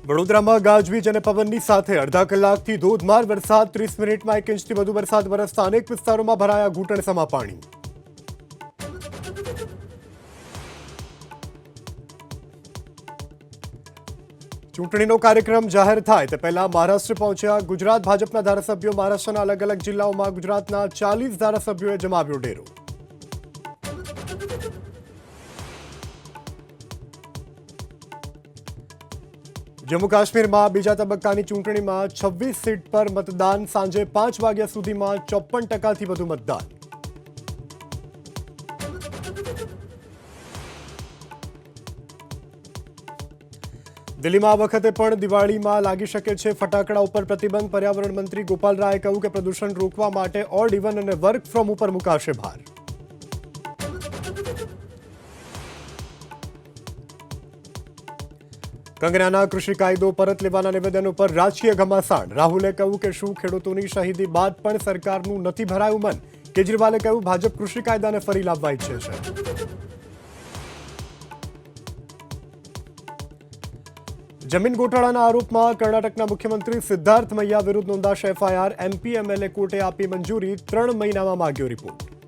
વડોદરામાં ગાજવીજ અને પવનની સાથે અડધા કલાકથી ધોધમાર વરસાદ, 30 મિનિટમાં 1 ઇંચથી વધુ વરસાદ વરસતા અનેક વિસ્તારોમાં ભરાયા ઘૂંટણસમા પાણી. ચૂંટણીનો કાર્યક્રમ જાહેર થાય તે પહેલા મહારાષ્ટ્ર પહોંચ્યા ગુજરાત ભાજપના ધારાસભ્યો. મહારાષ્ટ્રના અલગ અલગ જિલ્લાઓમાં ગુજરાતના 40 ધારાસભ્યોએ જમાવ્યો ડેરો. જમ્મુ કાશ્મીરમાં બીજા તબક્કાની ચૂંટણીમાં 26 સીટ પર મતદાન. સાંજે 5 વાગ્યા સુધીમાં 54%થી વધુ મતદાન. દિલ્હીમાં આ વખતે પણ દિવાળીમાં લાગી શકે છે ફટાકડા ઉપર પ્રતિબંધ. પર્યાવરણ મંત્રી ગોપાલ રાયે કહ્યું કે પ્રદૂષણ રોકવા માટે ઓડ ઇવન અને વર્ક ફ્રોમ ઉપર મુકાશે ભાર. કંગનાના કૃષિ કાયદો પરત લેવાના નિવેદન ઉપર રાજકીય ઘમાસાણ. રાહુલે કહ્યું કે શું ખેડૂતોની શહીદી બાદ પણ સરકારનું નથી ભરાયું મન. કેજરીવાલે કહ્યું ભાજપ કૃષિ કાયદાને ફરી લાવવા ઈચ્છે છે. જમીન ગોટાળાના આરોપમાં કર્ણાટકના મુખ્યમંત્રી સિદ્ધાર્થ મૈયા વિરુદ્ધ નોંધાશે એફઆઈઆર. એમપી એમએલએ કોર્ટે આપી મંજૂરી, 3 મહિનામાં માંગ્યો રિપોર્ટ.